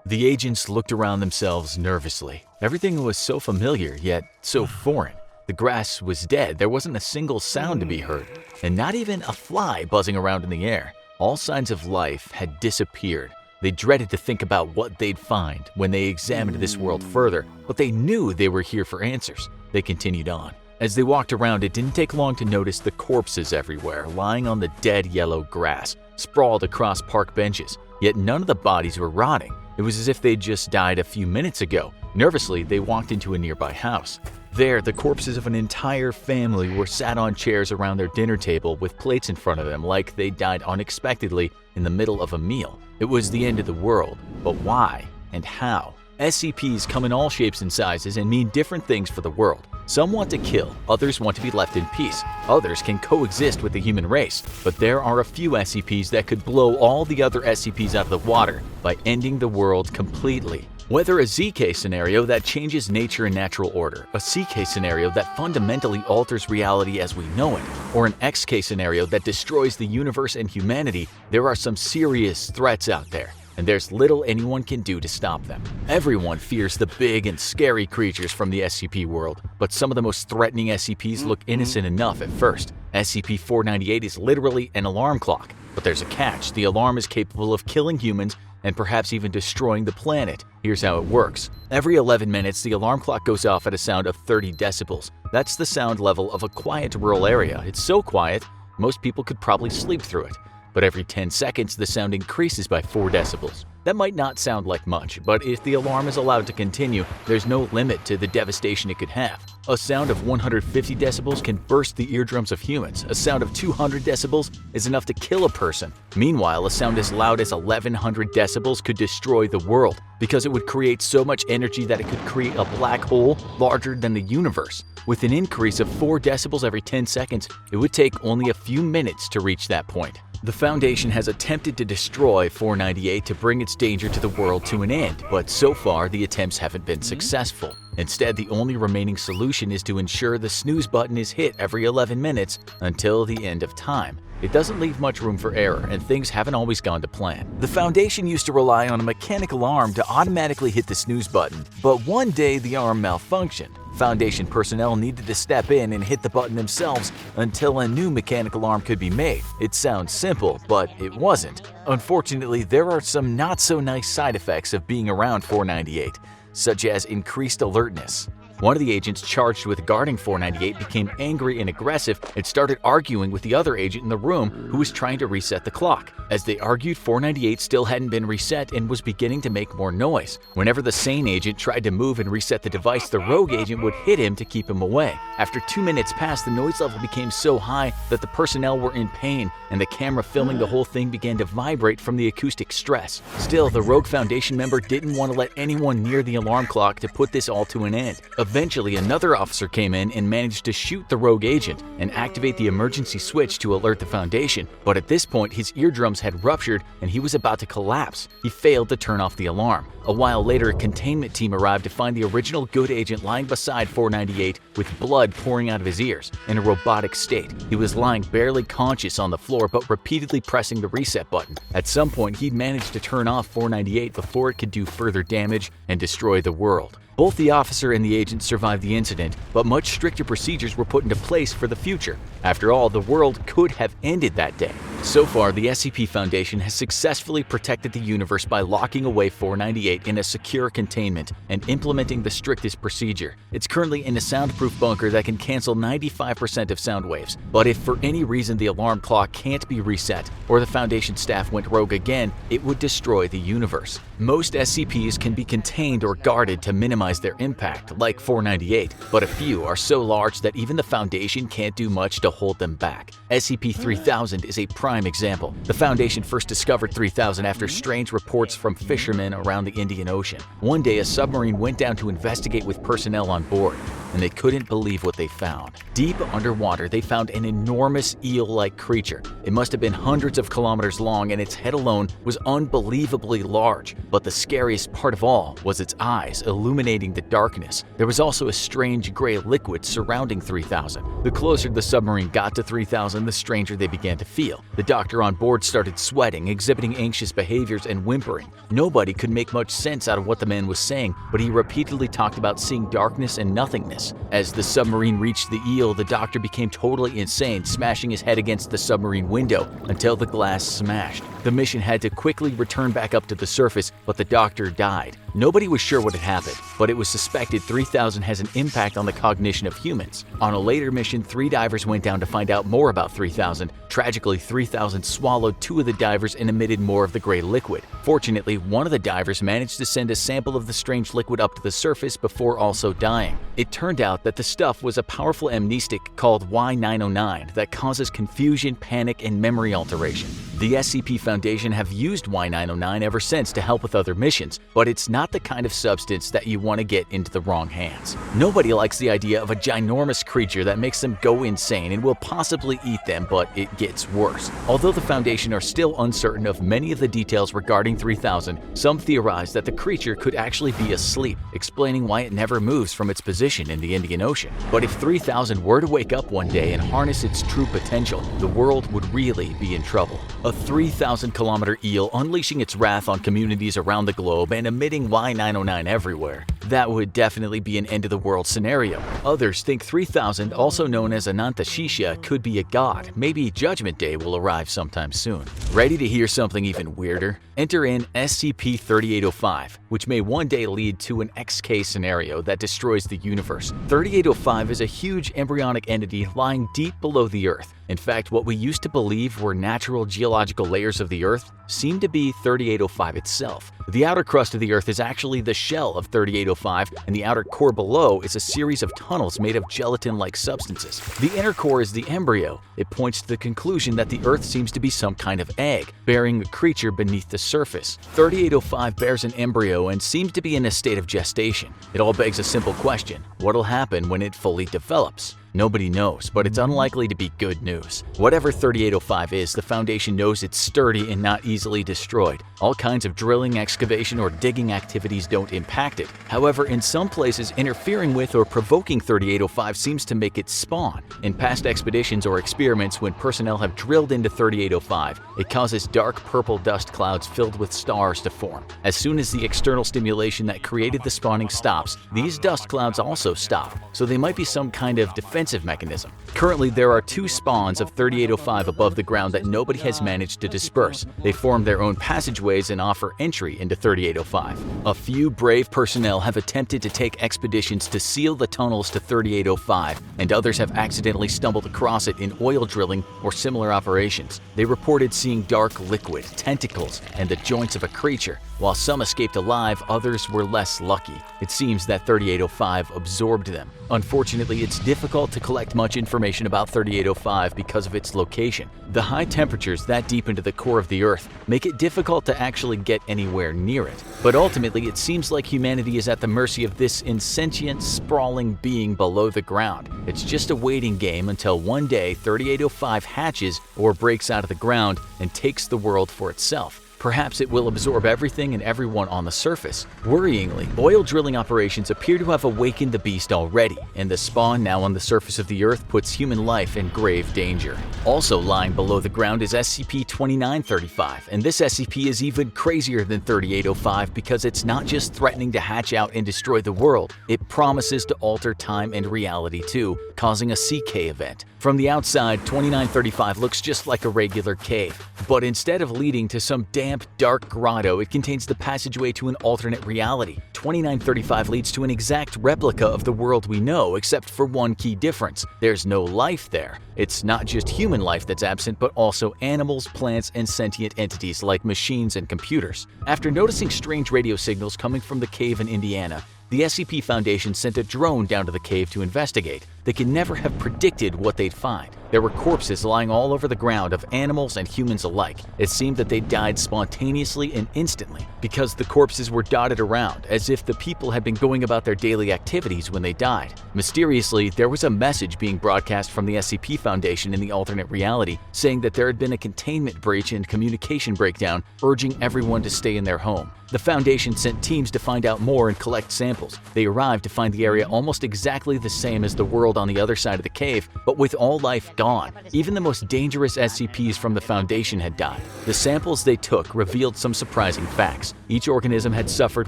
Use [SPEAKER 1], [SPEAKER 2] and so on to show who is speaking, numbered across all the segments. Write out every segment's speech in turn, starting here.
[SPEAKER 1] The agents looked around themselves nervously. Everything was so familiar, yet so foreign. The grass was dead, there wasn't a single sound to be heard, and not even a fly buzzing around in the air. All signs of life had disappeared. They dreaded to think about what they'd find when they examined this world further, but they knew they were here for answers. They continued on. As they walked around, it didn't take long to notice the corpses everywhere, lying on the dead yellow grass, sprawled across park benches. Yet none of the bodies were rotting. It was as if they'd just died a few minutes ago. Nervously, they walked into a nearby house. There, the corpses of an entire family were sat on chairs around their dinner table with plates in front of them like they died unexpectedly in the middle of a meal. It was the end of the world, but why and how? SCPs come in all shapes and sizes and mean different things for the world. Some want to kill, others want to be left in peace, others can coexist with the human race. But there are a few SCPs that could blow all the other SCPs out of the water by ending the world completely. Whether a Z-case scenario that changes nature and natural order, a C-case scenario that fundamentally alters reality as we know it, or an X-case scenario that destroys the universe and humanity, there are some serious threats out there, and there's little anyone can do to stop them. Everyone fears the big and scary creatures from the SCP world, but some of the most threatening SCPs look innocent enough at first. SCP-498 is literally an alarm clock, but there's a catch. The alarm is capable of killing humans and perhaps even destroying the planet. Here's how it works. Every 11 minutes, the alarm clock goes off at a sound of 30 decibels. That's the sound level of a quiet rural area. It's so quiet, most people could probably sleep through it. But every 10 seconds, the sound increases by 4 decibels. That might not sound like much, but if the alarm is allowed to continue, there's no limit to the devastation it could have. A sound of 150 decibels can burst the eardrums of humans. A sound of 200 decibels is enough to kill a person. Meanwhile, a sound as loud as 1100 decibels could destroy the world, because it would create so much energy that it could create a black hole larger than the universe. With an increase of 4 decibels every 10 seconds, it would take only a few minutes to reach that point. The Foundation has attempted to destroy 498 to bring its danger to the world to an end, but so far the attempts haven't been successful. Instead, the only remaining solution is to ensure the snooze button is hit every 11 minutes until the end of time. It doesn't leave much room for error, and things haven't always gone to plan. The Foundation used to rely on a mechanical arm to automatically hit the snooze button, but one day the arm malfunctioned. Foundation personnel needed to step in and hit the button themselves until a new mechanical arm could be made. It sounds simple, but it wasn't. Unfortunately, there are some not-so-nice side effects of being around 498, such as increased alertness. One of the agents charged with guarding 498 became angry and aggressive and started arguing with the other agent in the room who was trying to reset the clock. As they argued, 498 still hadn't been reset and was beginning to make more noise. Whenever the sane agent tried to move and reset the device, the rogue agent would hit him to keep him away. After 2 minutes passed, the noise level became so high that the personnel were in pain, and the camera filming the whole thing began to vibrate from the acoustic stress. Still, the rogue Foundation member didn't want to let anyone near the alarm clock to put this all to an end. Eventually, another officer came in and managed to shoot the rogue agent and activate the emergency switch to alert the Foundation, but at this point his eardrums had ruptured and he was about to collapse. He failed to turn off the alarm. A while later, a containment team arrived to find the original good agent lying beside 498 with blood pouring out of his ears in a robotic state. He was lying barely conscious on the floor but repeatedly pressing the reset button. At some point, he'd managed to turn off 498 before it could do further damage and destroy the world. Both the officer and the agent survived the incident, but much stricter procedures were put into place for the future. After all, the world could have ended that day. So far, the SCP Foundation has successfully protected the universe by locking away 498 in a secure containment and implementing the strictest procedure. It's currently in a soundproof bunker that can cancel 95% of sound waves, but if for any reason the alarm clock can't be reset or the Foundation staff went rogue again, it would destroy the universe. Most SCPs can be contained or guarded to minimize their impact, like 498, but a few are so large that even the Foundation can't do much to hold them back. SCP-3000 is a prime example. The Foundation first discovered 3000 after strange reports from fishermen around the Indian Ocean. One day, a submarine went down to investigate with personnel on board. and they couldn't believe what they found. Deep underwater, they found an enormous eel-like creature. It must have been hundreds of kilometers long, and its head alone was unbelievably large. But the scariest part of all was its eyes illuminating the darkness. There was also a strange gray liquid surrounding 3000. The closer the submarine got to 3000, the stranger they began to feel. The doctor on board started sweating, exhibiting anxious behaviors and whimpering. Nobody could make much sense out of what the man was saying, but he repeatedly talked about seeing darkness and nothingness. As the submarine reached the eel, the doctor became totally insane, smashing his head against the submarine window until the glass smashed. The mission had to quickly return back up to the surface, but the doctor died. Nobody was sure what had happened, but it was suspected 3000 has an impact on the cognition of humans. On a later mission, 3 divers went down to find out more about 3000. Tragically, 3000 swallowed 2 of the divers and emitted more of the gray liquid. Fortunately, one of the divers managed to send a sample of the strange liquid up to the surface before also dying. It turned out that the stuff was a powerful amnestic called Y909 that causes confusion, panic, and memory alteration. The SCP Foundation have used Y909 ever since to help with other missions, but it's not the kind of substance that you want to get into the wrong hands. Nobody likes the idea of a ginormous creature that makes them go insane and will possibly eat them, but it gets worse. Although the Foundation are still uncertain of many of the details regarding 3000, some theorize that the creature could actually be asleep, explaining why it never moves from its position in the Indian Ocean. But if 3000 were to wake up one day and harness its true potential, the world would really be in trouble. A 3,000-kilometer eel unleashing its wrath on communities around the globe and emitting Y909 everywhere. That would definitely be an end-of-the-world scenario. Others think 3000, also known as Anantashisha, could be a god. Maybe Judgment Day will arrive sometime soon. Ready to hear something even weirder? Enter in SCP-3805, which may one day lead to an XK scenario that destroys the universe. 3805 is a huge embryonic entity lying deep below the Earth. In fact, what we used to believe were natural geological layers of the Earth seem to be 3805 itself. The outer crust of the Earth is actually the shell of 3805, and the outer core below is a series of tunnels made of gelatin-like substances. The inner core is the embryo. It points to the conclusion that the Earth seems to be some kind of egg, bearing a creature beneath the surface. 3805 bears an embryo and seems to be in a state of gestation. It all begs a simple question: what'll happen when it fully develops? Nobody knows, but it's unlikely to be good news. Whatever 3805 is, the Foundation knows it's sturdy and not easily destroyed. All kinds of drilling, excavation, or digging activities don't impact it. However, in some places, interfering with or provoking 3805 seems to make it spawn. In past expeditions or experiments, when personnel have drilled into 3805, it causes dark purple dust clouds filled with stars to form. As soon as the external stimulation that created the spawning stops, these dust clouds also stop, so they might be some kind of defensive mechanism. Currently, there are 2 spawns of 3805 above the ground that nobody has managed to disperse. They form their own passageways and offer entry into 3805. A few brave personnel have attempted to take expeditions to seal the tunnels to 3805, and others have accidentally stumbled across it in oil drilling or similar operations. They reported seeing dark liquid, tentacles, and the joints of a creature. While some escaped alive, others were less lucky. It seems that 3805 absorbed them. Unfortunately, it's difficult to collect much information about 3805 because of its location. The high temperatures that deep into the core of the Earth make it difficult to actually get anywhere near it. But ultimately, it seems like humanity is at the mercy of this insentient, sprawling being below the ground. It's just a waiting game until one day 3805 hatches or breaks out of the ground and takes the world for itself. Perhaps it will absorb everything and everyone on the surface. Worryingly, oil drilling operations appear to have awakened the beast already, and the spawn now on the surface of the Earth puts human life in grave danger. Also lying below the ground is SCP-2935, and this SCP is even crazier than 3805 because it's not just threatening to hatch out and destroy the world, it promises to alter time and reality too, causing a CK event. From the outside, 2935 looks just like a regular cave, but instead of leading to some damp, dark grotto, it contains the passageway to an alternate reality. 2935 leads to an exact replica of the world we know, except for one key difference: there's no life there. It's not just human life that's absent, but also animals, plants, and sentient entities like machines and computers. After noticing strange radio signals coming from the cave in Indiana, the SCP Foundation sent a drone down to the cave to investigate. they could never have predicted what they'd find. There were corpses lying all over the ground of animals and humans alike. It seemed that they died spontaneously and instantly because the corpses were dotted around as if the people had been going about their daily activities when they died. Mysteriously, there was a message being broadcast from the SCP Foundation in the alternate reality saying that there had been a containment breach and communication breakdown, urging everyone to stay in their home. The Foundation sent teams to find out more and collect samples. They arrived to find the area almost exactly the same as the world on the other side of the cave, but with all life gone. Even the most dangerous SCPs from the Foundation had died. The samples they took revealed some surprising facts. Each organism had suffered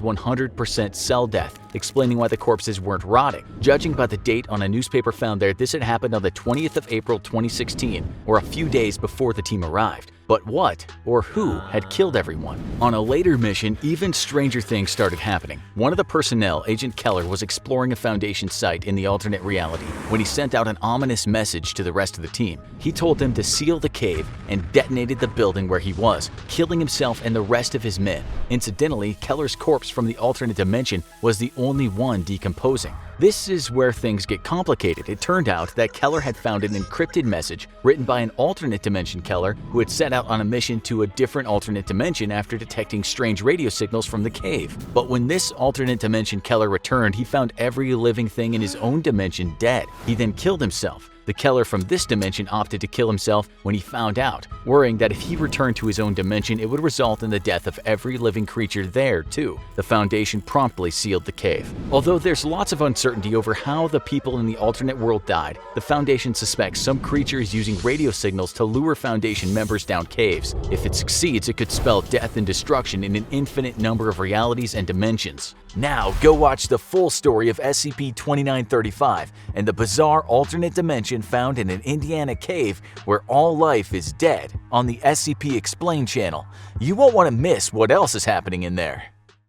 [SPEAKER 1] 100% cell death, explaining why the corpses weren't rotting. Judging by the date on a newspaper found there, this had happened on the 20th of April 2016, or a few days before the team arrived. But what or who had killed everyone? On a later mission, even stranger things started happening. One of the personnel, Agent Keller, was exploring a Foundation site in the alternate reality when he sent out an ominous message to the rest of the team. He told them to seal the cave and detonated the building where he was, killing himself and the rest of his men. Incidentally, Keller's corpse from the alternate dimension was the only one decomposing. This is where things get complicated. It turned out that Keller had found an encrypted message written by an alternate dimension Keller who had set out on a mission to a different alternate dimension after detecting strange radio signals from the cave. But when this alternate dimension Keller returned, he found every living thing in his own dimension dead. He then killed himself. The Keller from this dimension opted to kill himself when he found out, worrying that if he returned to his own dimension, it would result in the death of every living creature there, too. The Foundation promptly sealed the cave. Although there's lots of uncertainty over how the people in the alternate world died, the Foundation suspects some creatures using radio signals to lure Foundation members down caves. If it succeeds, it could spell death and destruction in an infinite number of realities and dimensions. Now, go watch the full story of SCP-2935 and the bizarre alternate dimension found in an Indiana cave where all life is dead on the SCP Explained channel. You won't want to miss what else is happening in there.